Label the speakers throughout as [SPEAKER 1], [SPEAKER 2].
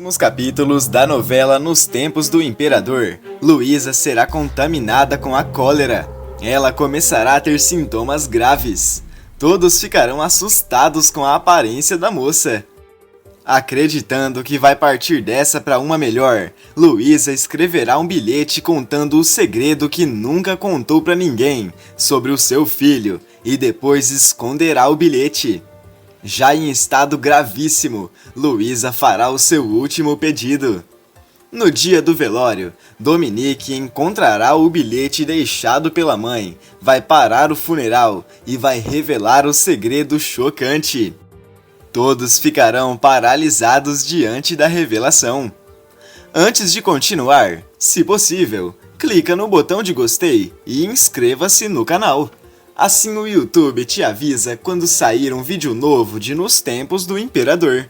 [SPEAKER 1] próximos capítulos da novela Nos Tempos do Imperador, Luísa será contaminada com a cólera. Ela começará a ter sintomas graves. Todos ficarão assustados com a aparência da moça. Acreditando que vai partir dessa para uma melhor, Luísa escreverá um bilhete contando o segredo que nunca contou para ninguém sobre o seu filho e depois esconderá o bilhete. Já em estado gravíssimo, Luísa fará o seu último pedido. No dia do velório, Dominique encontrará o bilhete deixado pela mãe, vai parar o funeral e vai revelar o segredo chocante. Todos ficarão paralisados diante da revelação. Antes de continuar, se possível, clica no botão de gostei e inscreva-se no canal. Assim o YouTube te avisa quando sair um vídeo novo de Nos Tempos do Imperador.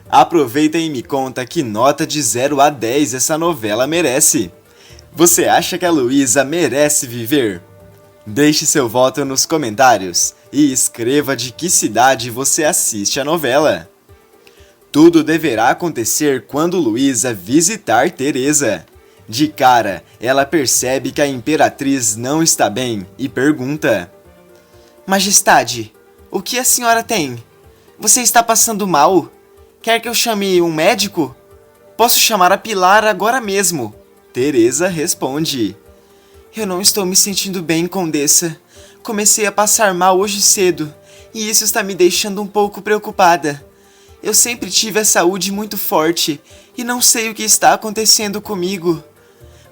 [SPEAKER 1] Aproveita e me conta que nota de 0 a 10 essa novela merece. Você acha que a Luísa merece viver? Deixe seu voto nos comentários e escreva de que cidade você assiste a novela. Tudo deverá acontecer quando Luísa visitar Teresa. De cara, ela percebe que a imperatriz não está bem e pergunta: Majestade, o que a senhora tem? Você está passando mal? Quer que eu chame um médico? Posso chamar a Pilar agora mesmo. Teresa responde: Eu não estou me sentindo bem, Condessa. Comecei a passar mal hoje cedo, e isso está me deixando um pouco preocupada. Eu sempre tive a saúde muito forte, e não sei o que está acontecendo comigo.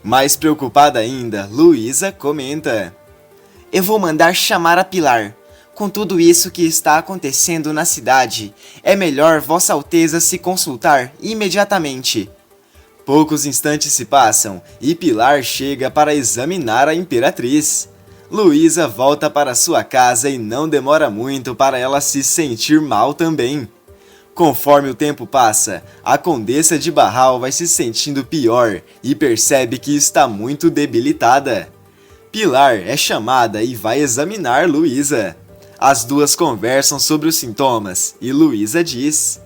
[SPEAKER 1] Mais preocupada ainda, Luísa comenta: Eu vou mandar chamar a Pilar. Com tudo isso que está acontecendo na cidade, é melhor Vossa Alteza se consultar imediatamente. Poucos instantes se passam e Pilar chega para examinar a imperatriz. Luísa volta para sua casa e não demora muito para ela se sentir mal também. Conforme o tempo passa, a Condessa de Barral vai se sentindo pior e percebe que está muito debilitada. Pilar é chamada e vai examinar Luísa. As duas conversam sobre os sintomas e Luísa diz: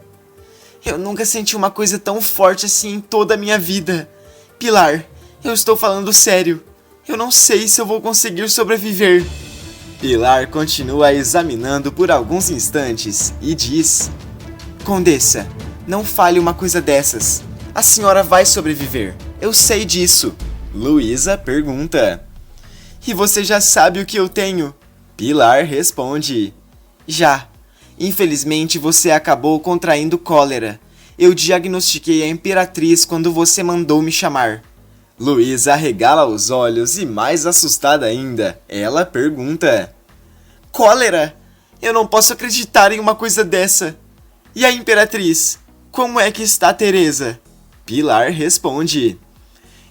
[SPEAKER 1] Eu nunca senti uma coisa tão forte assim em toda a minha vida. Pilar, eu estou falando sério. Eu não sei se eu vou conseguir sobreviver. Pilar continua examinando por alguns instantes e diz: Condessa, não fale uma coisa dessas. A senhora vai sobreviver. Eu sei disso. Luísa pergunta: E você já sabe o que eu tenho? Pilar responde: Já. Infelizmente você acabou contraindo cólera. Eu diagnostiquei a imperatriz quando você mandou me chamar. Luísa arregala os olhos e, mais assustada ainda, ela pergunta: Cólera? Eu não posso acreditar em uma coisa dessa. E a imperatriz? Como é que está Teresa? Pilar responde: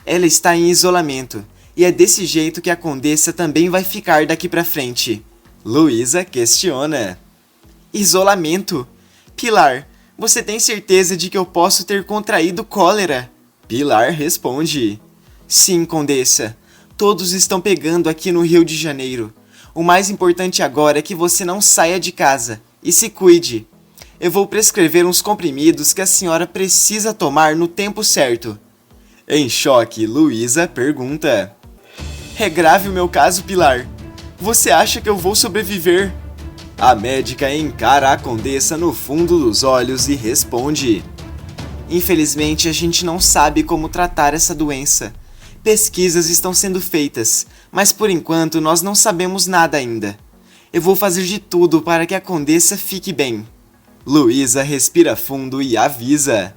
[SPEAKER 1] Ela está em isolamento, e é desse jeito que a Condessa também vai ficar daqui pra frente. Luísa questiona: Isolamento? Pilar, você tem certeza de que eu posso ter contraído cólera? Pilar responde: Sim, Condessa. Todos estão pegando aqui no Rio de Janeiro. O mais importante agora é que você não saia de casa e se cuide. Eu vou prescrever uns comprimidos que a senhora precisa tomar no tempo certo. Em choque, Luísa pergunta: É grave o meu caso, Pilar? Você acha que eu vou sobreviver? A médica encara a Condessa no fundo dos olhos e responde: Infelizmente, a gente não sabe como tratar essa doença. Pesquisas estão sendo feitas, mas por enquanto nós não sabemos nada ainda. Eu vou fazer de tudo para que a Condessa fique bem. Luísa respira fundo e avisa: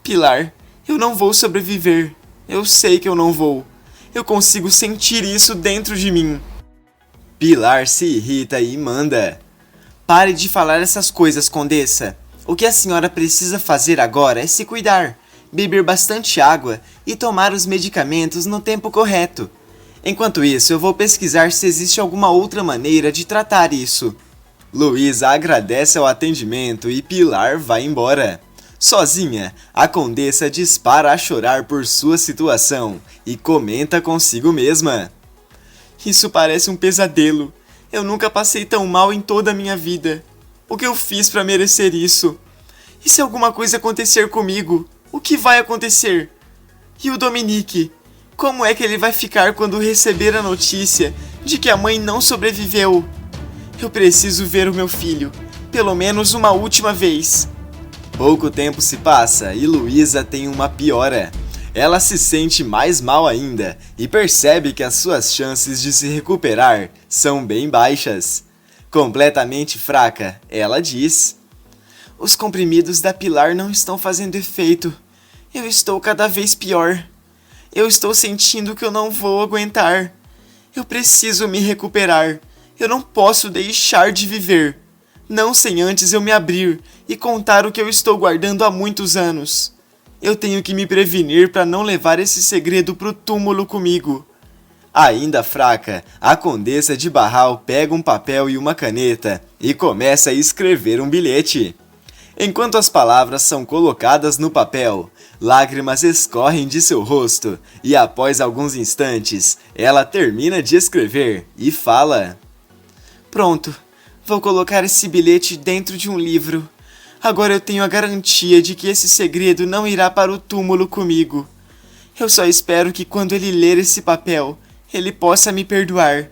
[SPEAKER 1] Pilar, eu não vou sobreviver. Eu sei que eu não vou. Eu consigo sentir isso dentro de mim. Pilar se irrita e manda: Pare de falar essas coisas, Condessa. O que a senhora precisa fazer agora é se cuidar, beber bastante água e tomar os medicamentos no tempo correto. Enquanto isso, eu vou pesquisar se existe alguma outra maneira de tratar isso. Luísa agradece ao atendimento e Pilar vai embora. Sozinha, a Condessa dispara a chorar por sua situação e comenta consigo mesma: Isso parece um pesadelo. Eu nunca passei tão mal em toda a minha vida. O que eu fiz para merecer isso? E se alguma coisa acontecer comigo? O que vai acontecer? E o Dominique? Como é que ele vai ficar quando receber a notícia de que a mãe não sobreviveu? Eu preciso ver o meu filho, pelo menos uma última vez. Pouco tempo se passa e Luísa tem uma piora. Ela se sente mais mal ainda e percebe que as suas chances de se recuperar são bem baixas. Completamente fraca, ela diz: os comprimidos da Pilar não estão fazendo efeito. Eu estou cada vez pior. Eu estou sentindo que eu não vou aguentar. Eu preciso me recuperar. Eu não posso deixar de viver. Não sem antes eu me abrir e contar o que eu estou guardando há muitos anos. Eu tenho que me prevenir para não levar esse segredo pro túmulo comigo. Ainda fraca, a Condessa de Barral pega um papel e uma caneta e começa a escrever um bilhete. Enquanto as palavras são colocadas no papel, lágrimas escorrem de seu rosto e após alguns instantes, ela termina de escrever e fala: pronto, vou colocar esse bilhete dentro de um livro. Agora eu tenho a garantia de que esse segredo não irá para o túmulo comigo. Eu só espero que quando ele ler esse papel, ele possa me perdoar,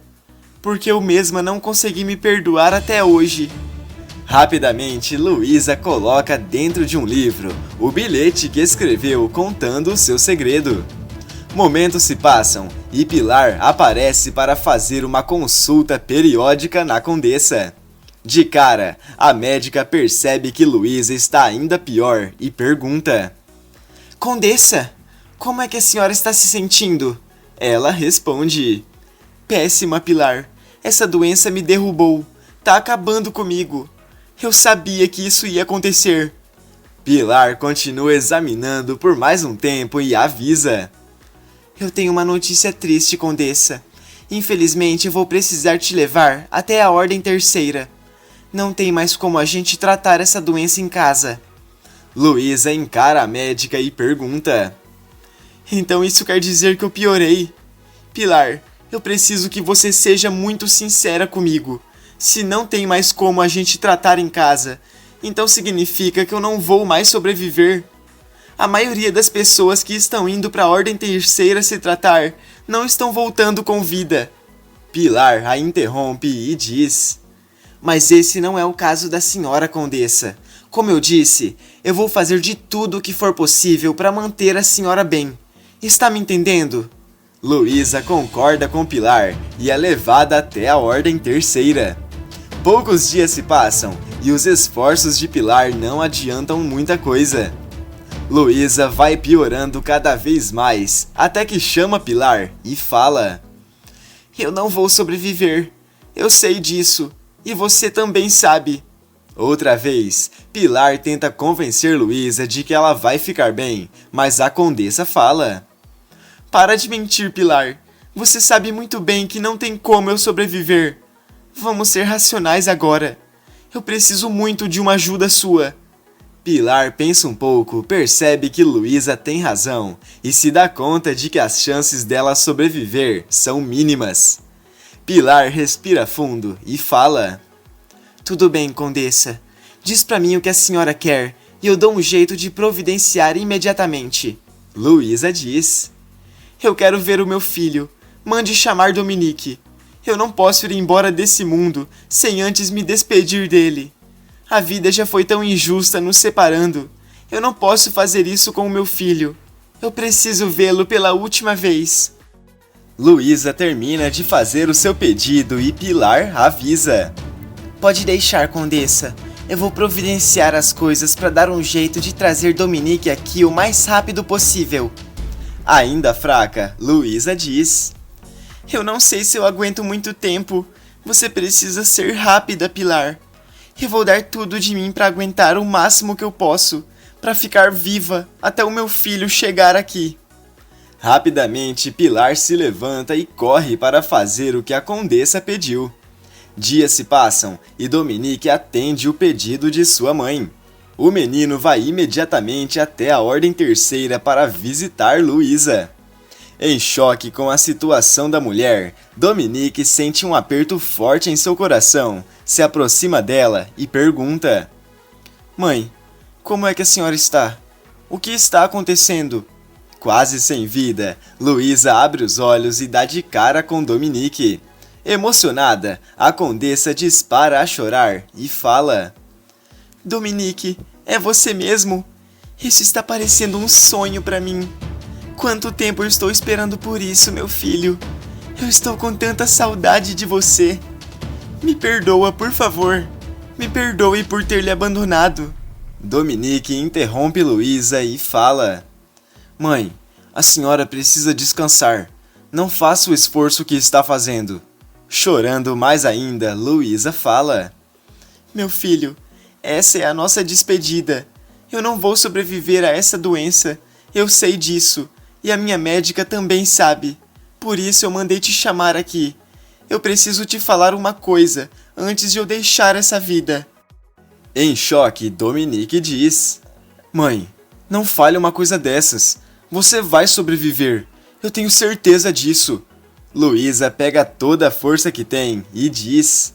[SPEAKER 1] porque eu mesma não consegui me perdoar até hoje. Rapidamente, Luísa coloca dentro de um livro o bilhete que escreveu contando o seu segredo. Momentos se passam e Pilar aparece para fazer uma consulta periódica na Condessa. De cara, a médica percebe que Luísa está ainda pior e pergunta: Condessa, como é que a senhora está se sentindo? Ela responde: péssima, Pilar. Essa doença me derrubou. Tá acabando comigo. Eu sabia que isso ia acontecer. Pilar continua examinando por mais um tempo e avisa: eu tenho uma notícia triste, Condessa. Infelizmente, eu vou precisar te levar até a Ordem Terceira. Não tem mais como a gente tratar essa doença em casa. Luísa encara a médica e pergunta: então isso quer dizer que eu piorei? Pilar, eu preciso que você seja muito sincera comigo. Se não tem mais como a gente tratar em casa, então significa que eu não vou mais sobreviver. A maioria das pessoas que estão indo para a Ordem Terceira se tratar não estão voltando com vida. Pilar a interrompe e diz: mas esse não é o caso da senhora Condessa. Como eu disse, eu vou fazer de tudo o que for possível para manter a senhora bem. Está me entendendo? Luísa concorda com Pilar e é levada até a Ordem Terceira. Poucos dias se passam e os esforços de Pilar não adiantam muita coisa. Luísa vai piorando cada vez mais, até que chama Pilar e fala: eu não vou sobreviver. Eu sei disso. E você também sabe. Outra vez, Pilar tenta convencer Luísa de que ela vai ficar bem, mas a Condessa fala: para de mentir, Pilar. Você sabe muito bem que não tem como eu sobreviver. Vamos ser racionais agora. Eu preciso muito de uma ajuda sua. Pilar pensa um pouco, percebe que Luísa tem razão e se dá conta de que as chances dela sobreviver são mínimas. Pilar respira fundo e fala: tudo bem, Condessa. Diz pra mim o que a senhora quer e eu dou um jeito de providenciar imediatamente. Luísa diz: eu quero ver o meu filho. Mande chamar Dominique. Eu não posso ir embora desse mundo sem antes me despedir dele. A vida já foi tão injusta nos separando. Eu não posso fazer isso com o meu filho. Eu preciso vê-lo pela última vez. Luísa termina de fazer o seu pedido e Pilar avisa: pode deixar, Condessa. Eu vou providenciar as coisas para dar um jeito de trazer Dominique aqui o mais rápido possível. Ainda fraca, Luísa diz: eu não sei se eu aguento muito tempo. Você precisa ser rápida, Pilar. Eu vou dar tudo de mim para aguentar o máximo que eu posso, para ficar viva até o meu filho chegar aqui. Rapidamente, Pilar se levanta e corre para fazer o que a Condessa pediu. Dias se passam e Dominique atende o pedido de sua mãe. O menino vai imediatamente até a Ordem Terceira para visitar Luísa. Em choque com a situação da mulher, Dominique sente um aperto forte em seu coração, se aproxima dela e pergunta: mãe, como é que a senhora está? O que está acontecendo? Quase sem vida, Luísa abre os olhos e dá de cara com Dominique. Emocionada, a condessa dispara a chorar e fala: Dominique, é você mesmo? Isso está parecendo um sonho para mim. Quanto tempo eu estou esperando por isso, meu filho? Eu estou com tanta saudade de você. Me perdoa, por favor. Me perdoe por ter lhe abandonado. Dominique interrompe Luísa e fala: Mãe, a senhora precisa descansar. Não faça o esforço que está fazendo. Chorando mais ainda, Luísa fala: Meu filho, essa é a nossa despedida. Eu não vou sobreviver a essa doença. Eu sei disso. E a minha médica também sabe. Por isso eu mandei te chamar aqui. Eu preciso te falar uma coisa antes de eu deixar essa vida. Em choque, Dominique diz: Mãe, não fale uma coisa dessas. Você vai sobreviver. Eu tenho certeza disso. Luísa pega toda a força que tem e diz: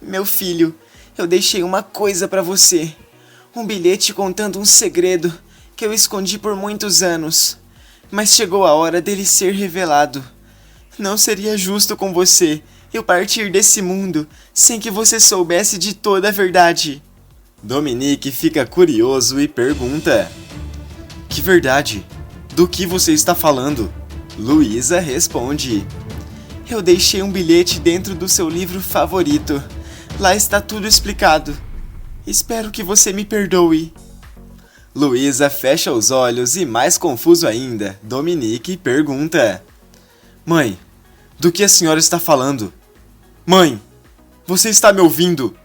[SPEAKER 1] Meu filho, eu deixei uma coisa para você. Um bilhete contando um segredo que eu escondi por muitos anos. Mas chegou a hora dele ser revelado. Não seria justo com você eu partir desse mundo sem que você soubesse de toda a verdade. Dominique fica curioso e pergunta: Que verdade? Do que você está falando? Luísa responde: Eu deixei um bilhete dentro do seu livro favorito. Lá está tudo explicado. Espero que você me perdoe. Luísa fecha os olhos e, mais confuso ainda, Dominique pergunta: Mãe, do que a senhora está falando? Mãe, você está me ouvindo?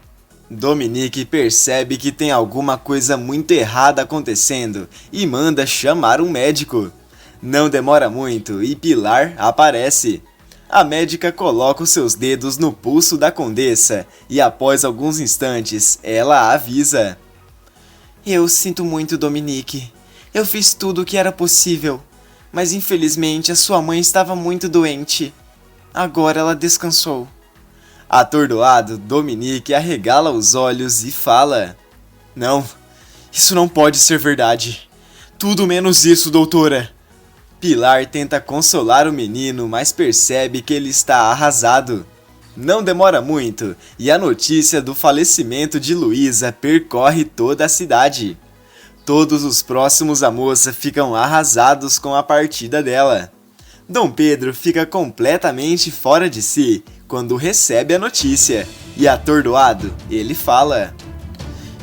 [SPEAKER 1] Dominique percebe que tem alguma coisa muito errada acontecendo e manda chamar um médico. Não demora muito e Pilar aparece. A médica coloca os seus dedos no pulso da condessa e, após alguns instantes, ela avisa: Eu sinto muito, Dominique. Eu fiz tudo o que era possível, mas infelizmente a sua mãe estava muito doente. Agora ela descansou. Atordoado, Dominique arregala os olhos e fala: Não, isso não pode ser verdade. Tudo menos isso, doutora. Pilar tenta consolar o menino, mas percebe que ele está arrasado. Não demora muito e a notícia do falecimento de Luísa percorre toda a cidade. Todos os próximos à moça ficam arrasados com a partida dela. Dom Pedro fica completamente fora de si quando recebe a notícia e, atordoado, ele fala: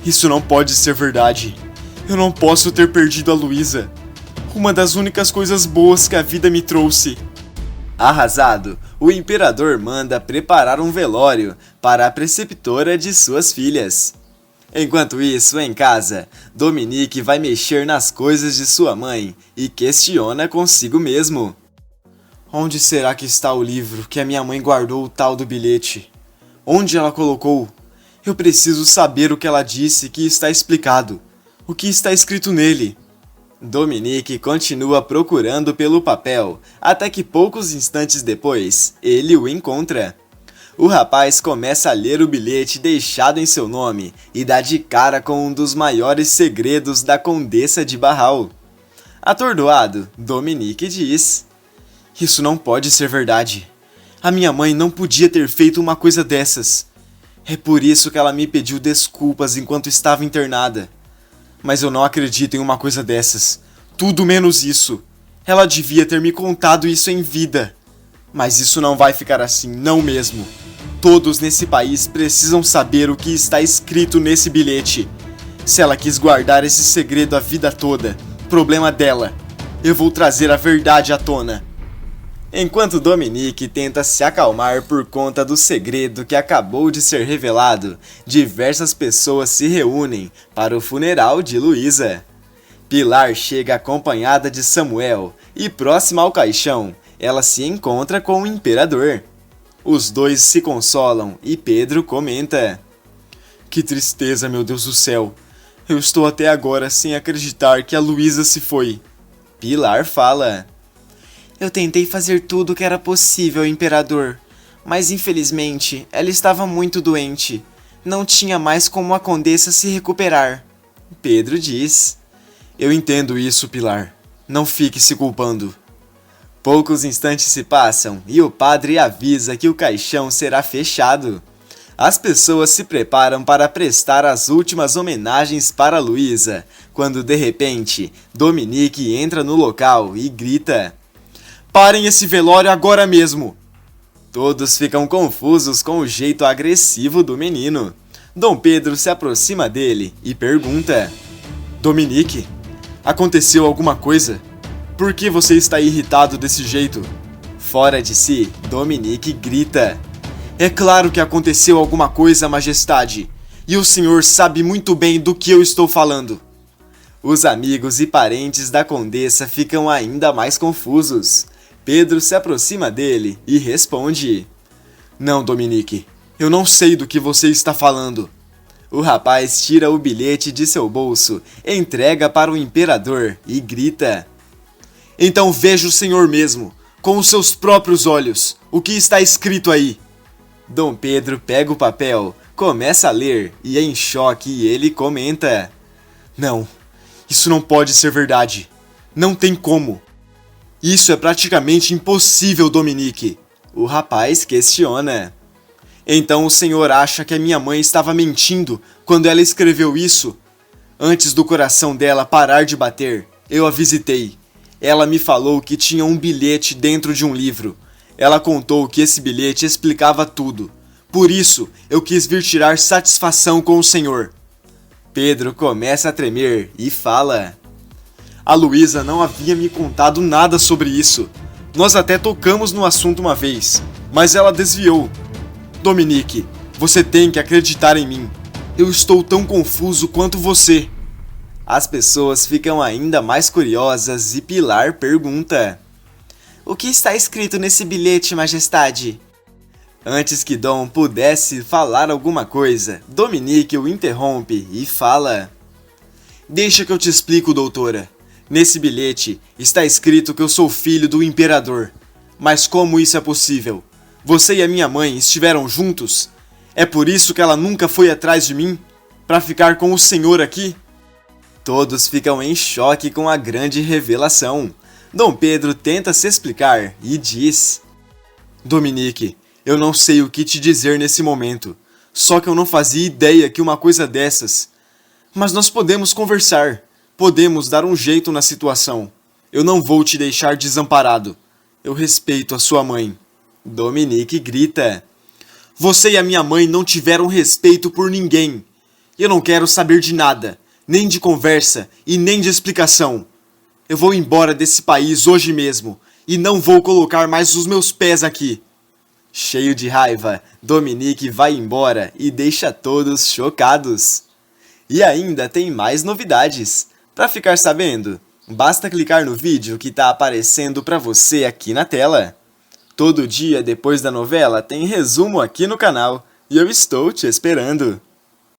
[SPEAKER 1] Isso não pode ser verdade. Eu não posso ter perdido a Luísa. Uma das únicas coisas boas que a vida me trouxe. Arrasado, o imperador manda preparar um velório para a preceptora de suas filhas. Enquanto isso, em casa, Dominique vai mexer nas coisas de sua mãe e questiona consigo mesmo: Onde será que está o livro que a minha mãe guardou o tal do bilhete? Onde ela colocou? Eu preciso saber o que ela disse que está explicado. O que está escrito nele? Dominique continua procurando pelo papel, até que poucos instantes depois, ele o encontra. O rapaz começa a ler o bilhete deixado em seu nome e dá de cara com um dos maiores segredos da Condessa de Barral. Atordoado, Dominique diz: Isso não pode ser verdade. A minha mãe não podia ter feito uma coisa dessas. É por isso que ela me pediu desculpas enquanto estava internada. Mas eu não acredito em uma coisa dessas. Tudo menos isso. Ela devia ter me contado isso em vida. Mas isso não vai ficar assim, não mesmo. Todos nesse país precisam saber o que está escrito nesse bilhete. Se ela quis guardar esse segredo a vida toda, problema dela. Eu vou trazer a verdade à tona. Enquanto Dominique tenta se acalmar por conta do segredo que acabou de ser revelado, diversas pessoas se reúnem para o funeral de Luísa. Pilar chega acompanhada de Samuel e, próxima ao caixão, ela se encontra com o imperador. Os dois se consolam e Pedro comenta: Que tristeza, meu Deus do céu. Eu estou até agora sem acreditar que a Luísa se foi. Pilar fala: Eu tentei fazer tudo o que era possível, imperador, mas infelizmente ela estava muito doente. Não tinha mais como a condessa se recuperar. Pedro diz: Eu entendo isso, Pilar. Não fique se culpando. Poucos instantes se passam e o padre avisa que o caixão será fechado. As pessoas se preparam para prestar as últimas homenagens para Luísa, quando de repente, Dominique entra no local e grita: "Parem esse velório agora mesmo!" Todos ficam confusos com o jeito agressivo do menino. Dom Pedro se aproxima dele e pergunta: "Dominique, aconteceu alguma coisa? Por que você está irritado desse jeito?" Fora de si, Dominique grita: "É claro que aconteceu alguma coisa, majestade, e o senhor sabe muito bem do que eu estou falando." Os amigos e parentes da condessa ficam ainda mais confusos. Pedro se aproxima dele e responde: "Não, Dominique, eu não sei do que você está falando." O rapaz tira o bilhete de seu bolso, entrega para o imperador e grita: "Então veja o senhor mesmo, com os seus próprios olhos, o que está escrito aí." Dom Pedro pega o papel, começa a ler e é em choque e ele comenta: "Não, isso não pode ser verdade. Não tem como. Isso é praticamente impossível, Dominique." O rapaz questiona: "Então o senhor acha que a minha mãe estava mentindo quando ela escreveu isso? Antes do coração dela parar de bater, eu a visitei. Ela me falou que tinha um bilhete dentro de um livro. Ela contou que esse bilhete explicava tudo. Por isso, eu quis vir tirar satisfação com o senhor." Pedro começa a tremer e fala: "A Luísa não havia me contado nada sobre isso. Nós até tocamos no assunto uma vez, mas ela desviou. Dominique, você tem que acreditar em mim. Eu estou tão confuso quanto você." As pessoas ficam ainda mais curiosas e Pilar pergunta: "O que está escrito nesse bilhete, majestade?" Antes que Dom pudesse falar alguma coisa, Dominique o interrompe e fala: "Deixa que eu te explico, doutora. Nesse bilhete está escrito que eu sou filho do imperador. Mas como isso é possível? Você e a minha mãe estiveram juntos? É por isso que ela nunca foi atrás de mim? Para ficar com o senhor aqui?" Todos ficam em choque com a grande revelação. Dom Pedro tenta se explicar e diz: "Dominique, eu não sei o que te dizer nesse momento. Só que eu não fazia ideia que uma coisa dessas... Mas nós podemos conversar. Podemos dar um jeito na situação. Eu não vou te deixar desamparado. Eu respeito a sua mãe." Dominique grita: "Você e a minha mãe não tiveram respeito por ninguém. Eu não quero saber de nada, nem de conversa e nem de explicação. Eu vou embora desse país hoje mesmo e não vou colocar mais os meus pés aqui." Cheio de raiva, Dominique vai embora e deixa todos chocados. E ainda tem mais novidades. Para ficar sabendo, basta clicar no vídeo que está aparecendo para você aqui na tela. Todo dia depois da novela tem resumo aqui no canal e eu estou te esperando.